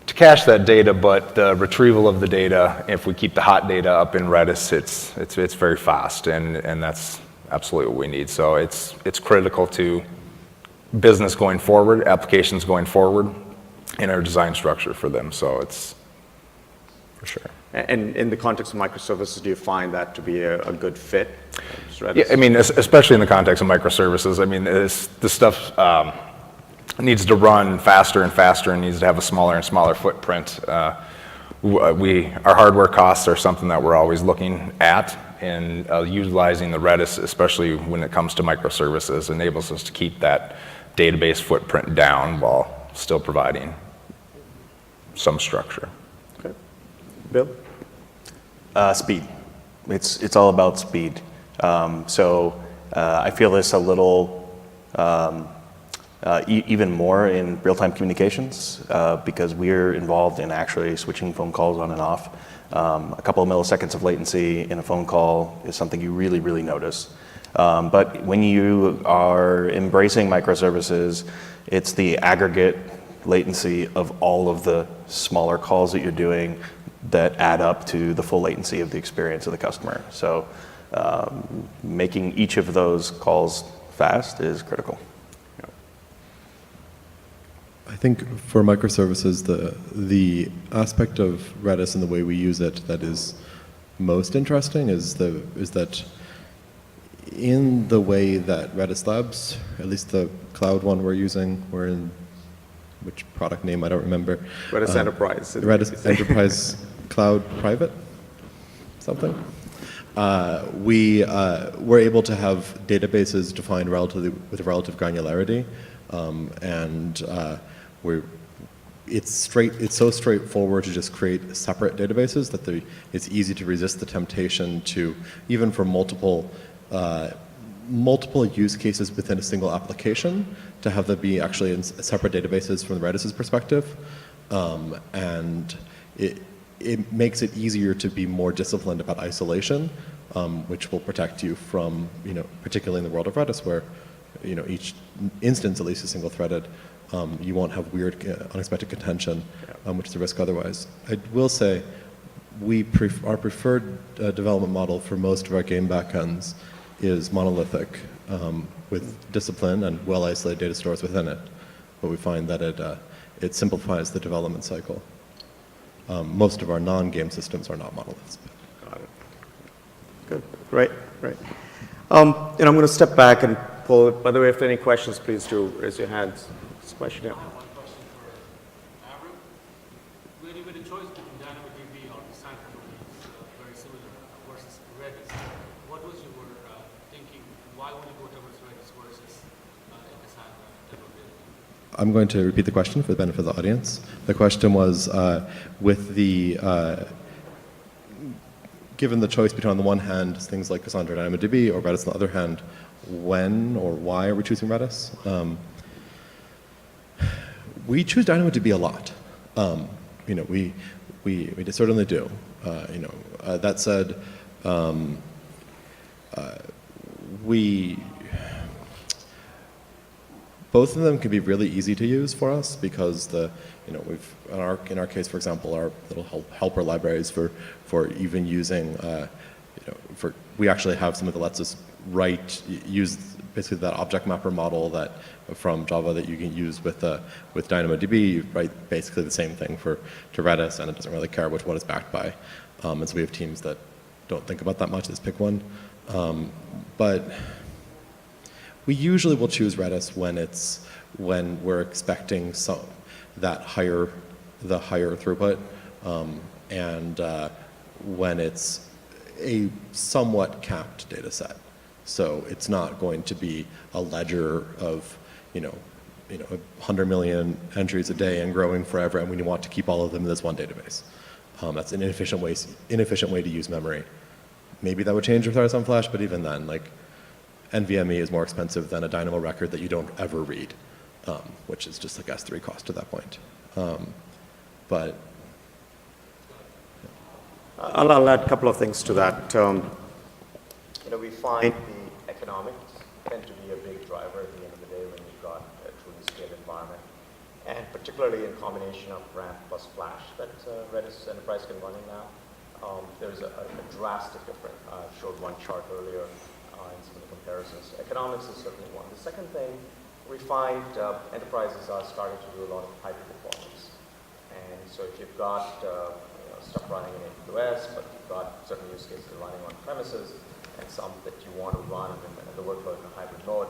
cache that data, but the retrieval of the data, if we keep the hot data up in Redis, it's very fast, and that's absolutely what we need. So it's critical to business going forward, applications going forward, and our design structure for them. So it's for sure. And in the context of microservices, do you find that to be a good fit? Yeah, I mean, especially in the context of microservices. I mean, this stuff needs to run faster and faster and needs to have a smaller and smaller footprint. Our hardware costs are something that we're always looking at, and utilizing the Redis, especially when it comes to microservices, enables us to keep that database footprint down while still providing some structure. Okay. Bill? Speed. It's all about speed. I feel this a little even more in real-time communications because we're involved in actually switching phone calls on and off. A couple of milliseconds of latency in a phone call is something you really, really notice. But when you are embracing microservices, it's the aggregate latency of all of the smaller calls that you're doing that add up to the full latency of the experience of the customer. So making each of those calls fast is critical. I think for microservices, the aspect of Redis and the way we use it that is most interesting is that in the way that Redis Labs, at least the cloud one we're using, we're in which product name I don't remember. Redis Enterprise. Redis Enterprise Cloud Private, something. We're able to have databases defined with relative granularity, and it's so straightforward to just create separate databases that it's easy to resist the temptation to, even for multiple use cases within a single application, to have them be actually in separate databases from the Redis's perspective, and it makes it easier to be more disciplined about isolation, which will protect you from, particularly in the world of Redis, where each instance at least is single-threaded. You won't have weird, unexpected contention, which is a risk otherwise. I will say, our preferred development model for most of our game backends is monolithic, with discipline and well-isolated data stores within it. But we find that it simplifies the development cycle. Most of our non-game systems are not monoliths. Got it. Good. Right. I'm going to step back and pull. By the way, if there are any questions, please do raise your hands. This question, yeah. One question for Avram. When you made a choice between DynamoDB or the Santa very similar versus Redis, what was your thinking? Why would you go towards Redis versus Cassandra? I'm going to repeat the question for the benefit of the audience. The question was, given the choice between, on the one hand, things like Cassandra and DynamoDB, or Redis on the other hand, when or why are we choosing Redis? We choose DynamoDB a lot. We certainly do. That said, both of them can be really easy to use for us because in our case, for example, our little helper libraries for even using, we actually have something that lets us use basically that object mapper model from Java that you can use with DynamoDB. You write basically the same thing to Redis, and it doesn't really care which one it's backed by. And so we have teams that don't think about that much. Let's pick one. But we usually will choose Redis when we're expecting the higher throughput, and when it's a somewhat capped data set. So it's not going to be a ledger of 100 million entries a day and growing forever, and we want to keep all of them in this one database. That's an inefficient way to use memory. Maybe that would change with RSM Flash, but even then, like, NVMe is more expensive than a Dynamo record that you don't ever read, which is just like S3 cost at that point. But I'll add a couple of things to that. We find the economics tend to be a big driver at the end of the day when you've got a truly scaled environment, and particularly in combination of RAM plus Flash that Redis Enterprise can run in now. There's a drastic difference. I showed one chart earlier in some of the comparisons. Economics is certainly one. The second thing, we find enterprises are starting to do a lot of hybrid deployments. And so if you've got stuff running in AWS, but you've got certain use cases running on premises, and some that you want to run in the workload in a hybrid mode,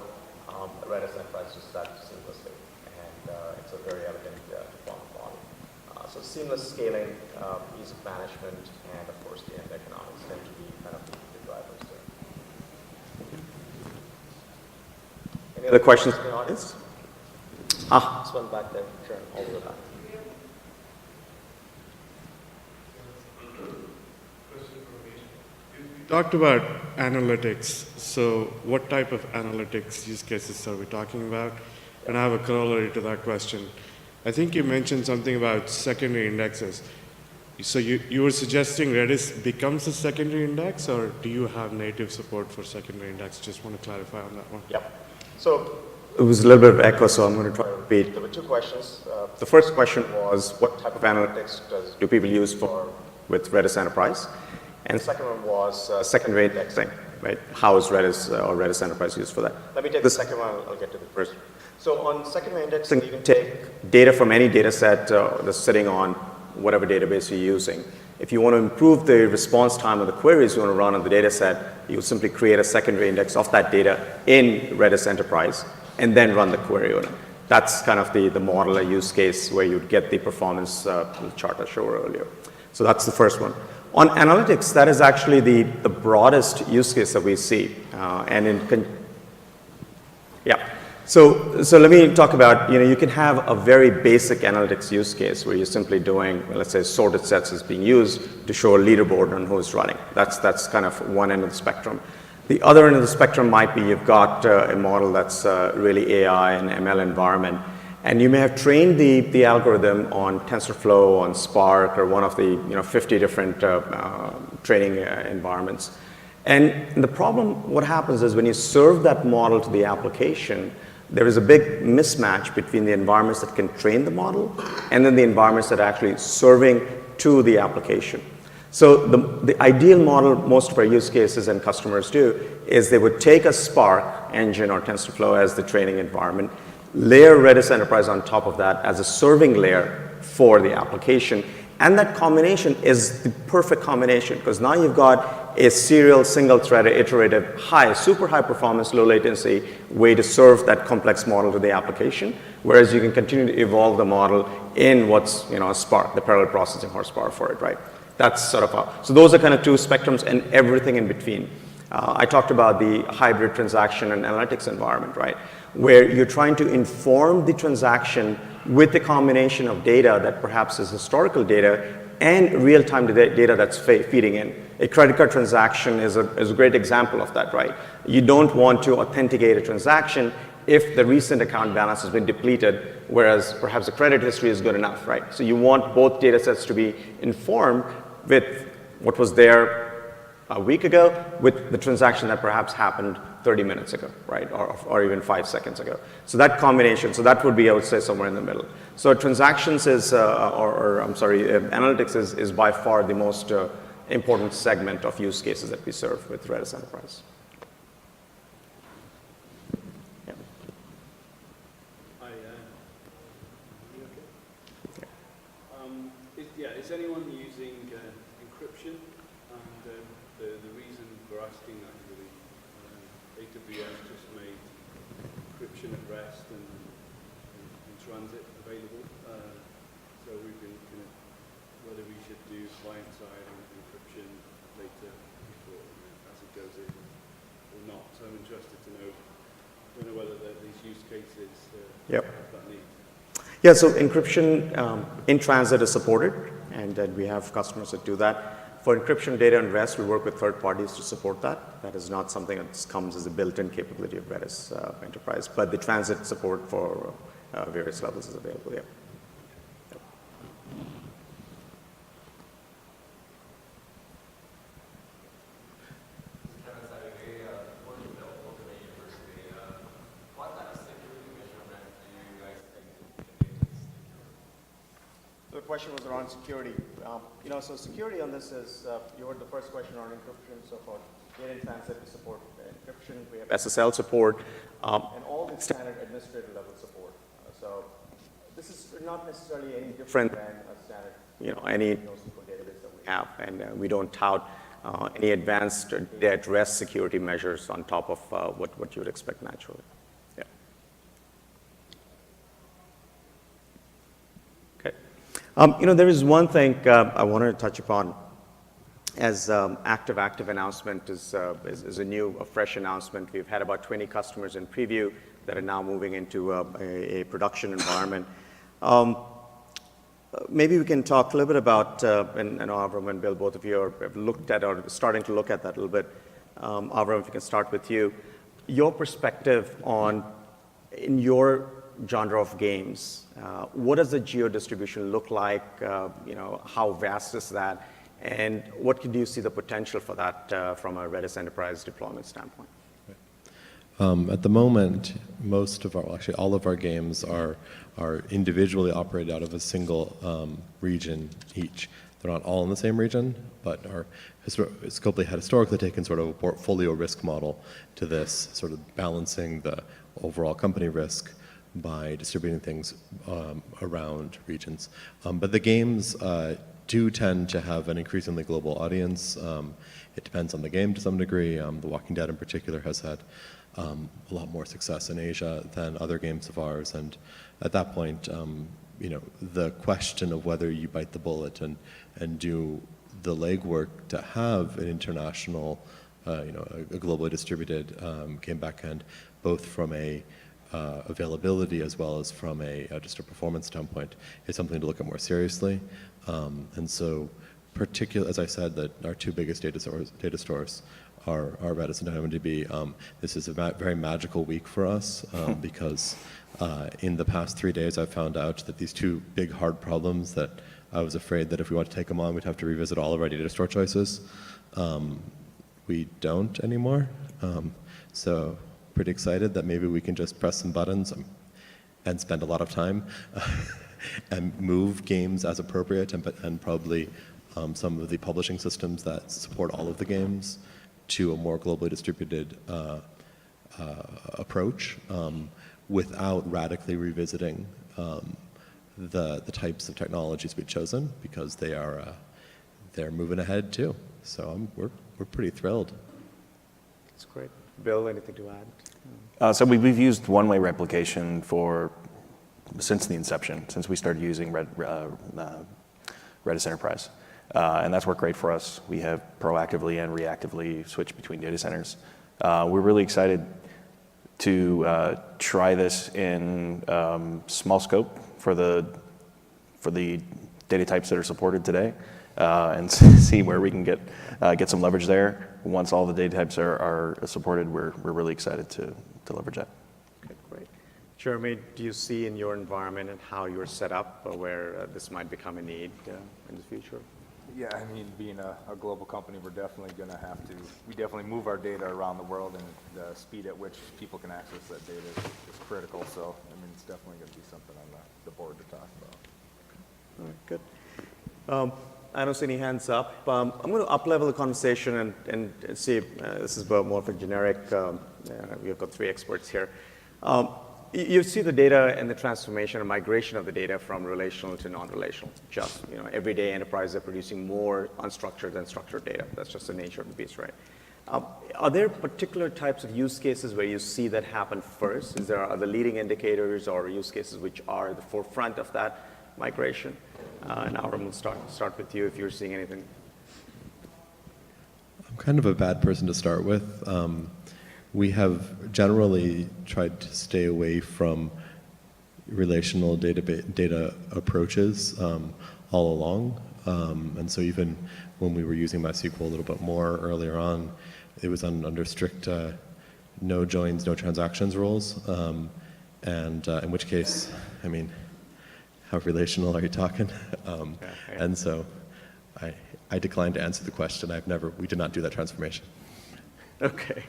Redis Enterprise does that seamlessly. And it's a very elegant deployment model. So seamless scaling, ease of management, and of course the end economics tend to be kind of the drivers there. Any other questions from the audience? This one back there, sure, all the way back. Talked about analytics. So what type of analytics use cases are we talking about? And I have a corollary to that question. I think you mentioned something about secondary indexes. So you were suggesting Redis becomes a secondary index, or do you have native support for secondary index? Just want to clarify on that one. Yep. So it was a little bit of echo, so I'm going to try to repeat. There were two questions. The first question was, what type of analytics do people use with Redis Enterprise? And the second one was secondary indexing, right? How is Redis or Redis Enterprise used for that? Let me take the second one, I'll get to the first. So on secondary indexing, you can take data from any data set that's sitting on whatever database you're using. If you want to improve the response time of the queries you want to run on the data set, you simply create a secondary index of that data in Redis Enterprise and then run the query on it. That's kind of the model, a use case where you'd get the performance chart I showed earlier. So that's the first one. On analytics, that is actually the broadest use case that we see. So let me talk about, you can have a very basic analytics use case where you're simply doing, let's say, sorted sets is being used to show a leaderboard on who's running. That's kind of one end of the spectrum. The other end of the spectrum might be you've got a model that's really AI and ML environment, and you may have trained the algorithm on TensorFlow, on Spark, or one of the 50 different training environments. And the problem, what happens is when you serve that model to the application, there is a big mismatch between the environments that can train the model and then the environments that are actually serving to the application. So the ideal model most of our use cases and customers do is they would take a Spark engine or TensorFlow as the training environment, layer Redis Enterprise on top of that as a serving layer for the application. And that combination is the perfect combination because now you've got a serial, single-threaded, iterative, super high performance, low latency way to serve that complex model to the application, whereas you can continue to evolve the model in what's a Spark, the parallel processing horsepower for it, right? That's sort of how. So those are kind of two spectrums and everything in between. I talked about the hybrid transaction and analytics environment, right? Where you're trying to inform the transaction with a combination of data that perhaps is historical data and real-time data that's feeding in. A credit card transaction is a great example of that, right? You don't want to authenticate a transaction if the recent account balance has been depleted, whereas perhaps the credit history is good enough, right? So you want both data sets to be informed with what was there a week ago with the transaction that perhaps happened 30 minutes ago, right? Or even 5 seconds ago. So that combination, so that would be, I would say, somewhere in the middle. So transactions is, analytics is by far the most important segment of use cases that we serve with Redis Enterprise. Yeah. Hi, is anyone using encryption and the were asking actually. AWS just made encryption at rest and transit available. So we've been looking at whether we should do client-side encryption later before, as it goes in or not. So I'm interested to know, don't know whether these use cases Yep. have that need. Yeah, so encryption in transit is supported, and we have customers that do that. For encryption data and rest, we work with third parties to support that. That is not something that comes as a built-in capability of Redis Enterprise, but the transit support for various levels is available, yeah. So the question was around security. So security on this is, you heard the first question around encryption. So for data in transit, we support encryption. We have SSL support, and all the standard administrator level support. So this is not necessarily any different than a standard, any NoSQL database that we have, and we don't tout any advanced data at rest security measures on top of what you would expect naturally. Yeah. Okay. There is one thing I wanted to touch upon as active announcement is a new, a fresh announcement. We've had about 20 customers in preview that are now moving into a production environment. Maybe we can talk a little bit about, and Avram and Bill, both of you have looked at or starting to look at that a little bit. Avram, if we can start with you. Your perspective on, in your genre of games, what does the geo-distribution look like? How vast is that? And what could you see the potential for that from a Redis Enterprise deployment standpoint? At the moment, actually all of our games are individually operated out of a single region each. They're not all in the same region, but are Scopely had historically taken sort of a portfolio risk model to this, sort of balancing the overall company risk by distributing things around regions. But the games do tend to have an increasingly global audience. It depends on the game to some degree. The Walking Dead in particular has had a lot more success in Asia than other games of ours. And at that point, the question of whether you bite the bullet and do the legwork to have an international, a globally distributed game backend, both from a availability as well as from just a performance standpoint, is something to look at more seriously. And so, particularly, as I said, that our two biggest data stores are Redis and DynamoDB. This is a very magical week for us because in the past 3 days I've found out that these two big hard problems that I was afraid that if we want to take them on, we'd have to revisit all of our data store choices. We don't anymore. So pretty excited that maybe we can just press some buttons and spend a lot of time and move games as appropriate and probably some of the publishing systems that support all of the games to a more globally distributed approach without radically revisiting the types of technologies we've chosen, because they're moving ahead too. So we're pretty thrilled. That's great. Bill, anything to add? So we've used Oneway Replication since the inception, since we started using Redis Enterprise. And that's worked great for us. We have proactively and reactively switched between data centers. We're really excited to try this in small scope for the data types that are supported today, and see where we can get some leverage there. Once all the data types are supported, we're really excited to leverage that. Okay, great. Jeremy, do you see in your environment and how you're set up where this might become a need in the future? Yeah, I mean, being a global company, we're definitely going to we definitely move our data around the world, and the speed at which people can access that data is critical. So, I mean, it's definitely going to be something on the board to talk about. All right, good. I don't see any hands up. I'm going to up-level the conversation and see if this is more of a generic, we've got three experts here. You see the data and the transformation and migration of the data from relational to non-relational. Every day enterprises are producing more unstructured than structured data. That's just the nature of the beast, right? Are there particular types of use cases where you see that happen first? Is there other leading indicators or use cases which are at the forefront of that migration? And Avram, we'll start with you if you're seeing anything. I'm kind of a bad person to start with. We have generally tried to stay away from relational data approaches all along. And so even when we were using MySQL a little bit more earlier on, it was under strict no joins, no transactions rules. And in which case, I mean, how relational are you talking? And so I declined to answer the question. We did not do that transformation. Okay.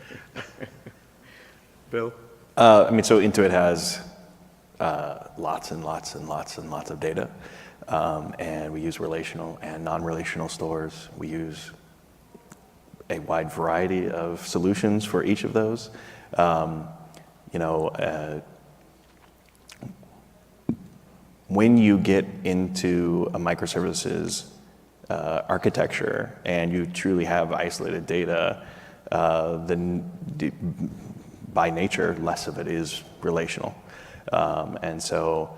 Bill? I mean, so Intuit has lots and lots and lots and lots of data. And we use relational and non-relational stores. We use a wide variety of solutions for each of those. When you get into a microservices architecture and you truly have isolated data, then by nature, less of it is relational. And so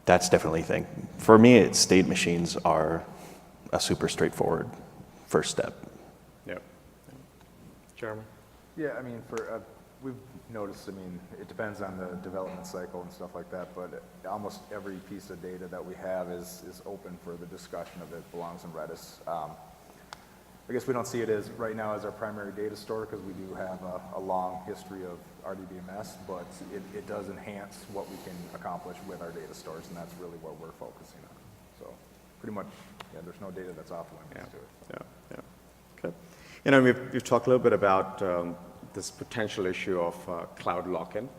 that's definitely a thing. For me, state machines are a super straightforward first step. Yep. Jeremy? Yeah, I mean, we've noticed, I mean, it depends on the development cycle and stuff like that, but almost every piece of data that we have is open for the discussion of it belongs in Redis. I guess we don't see it as right now as our primary data store because we do have a long history of RDBMS, but it does enhance what we can accomplish with our data stores, and that's really what we're focusing on. So pretty much, yeah, there's no data that's off limits to it. Yeah. Okay. You know, we've talked a little bit about this potential issue of cloud lock-in,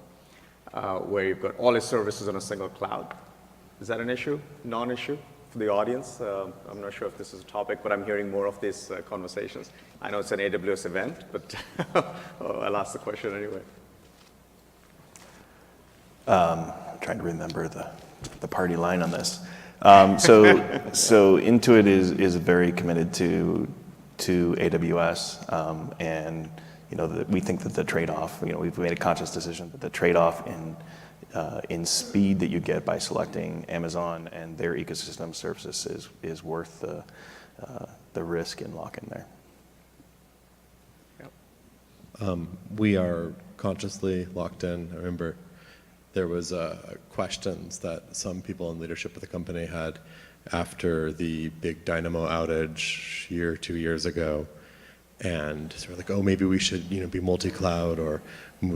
where you've got all your services on a single cloud. Is that an issue? Non-issue for the audience? I'm not sure if this is a topic, but I'm hearing more of these conversations. I know it's an AWS event, but I'll ask the question anyway. I'm trying to remember the party line on this. So Intuit is very committed to AWS, and we think that the trade-off, we've made a conscious decision that the trade-off in speed that you get by selecting Amazon and their ecosystem services is worth the risk in lock-in there. Yep. We are consciously locked in. I remember there was questions that some people in leadership of the company had after the big Dynamo outage 2 years ago, and sort of like, oh, maybe we should be multi-cloud, or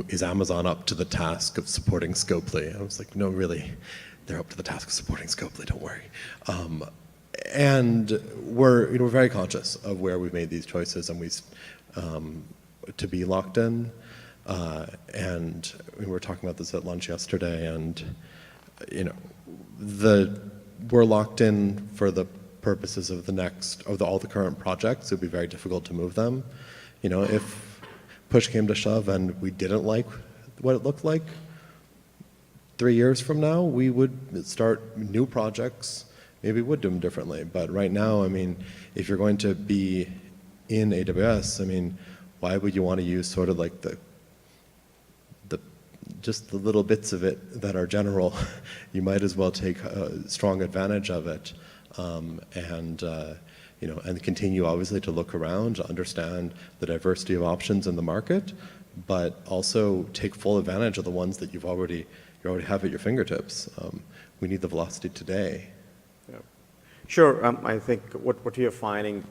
is Amazon up to the task of supporting Scopely? I was like, no, really, they're up to the task of supporting Scopely, don't worry. And we're very conscious of where we've made these choices, and to be locked in. And we were talking about this at lunch yesterday, and we're locked in for the purposes of all the current projects. It would be very difficult to move them. If push came to shove and we didn't like what it looked like, 3 years from now, we would start new projects. Maybe we would do them differently. But right now, I mean, if you're going to be in AWS, I mean, why would you want to use sort of like just the little bits of it that are general? You might as well take strong advantage of it, and continue obviously to look around, to understand the diversity of options in the market, but also take full advantage of the ones that you already have at your fingertips. We need the velocity today. Yeah. Sure. I think what we are finding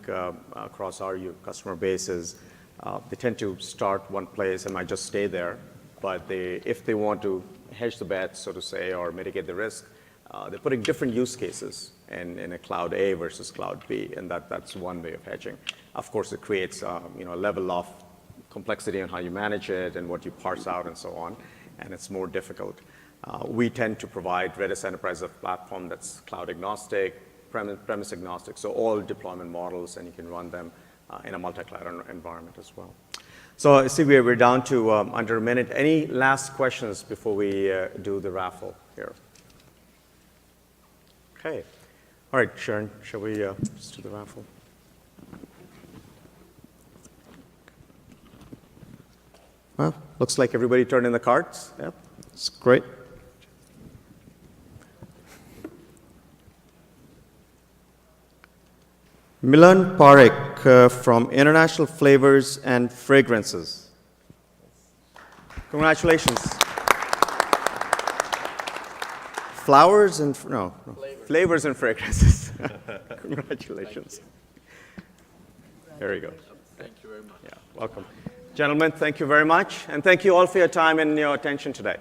across our customer base is they tend to start one place and might just stay there. But if they want to hedge the bet, so to say, or mitigate the risk, they're putting different use cases in a cloud A versus cloud B, and that's one way of hedging. Of course, it creates a level of complexity on how you manage it and what you parse out and so on, and it's more difficult. We tend to provide Redis Enterprise, a platform that's cloud agnostic, premise agnostic, so all deployment models, and you can run them in a multi-cloud environment as well. So I see we're down to under a minute. Any last questions before we do the raffle here? Okay. All right, Sharon, shall we just do the raffle? Well, looks like everybody turned in the cards. Yep, it's great. Milan Parekh from International Flavors and Fragrances. Congratulations. Flowers and, no, flavors and fragrances. Congratulations. There you go. Thank you very much. Yeah, welcome. Gentlemen, thank you very much. And thank you all for your time and your attention today.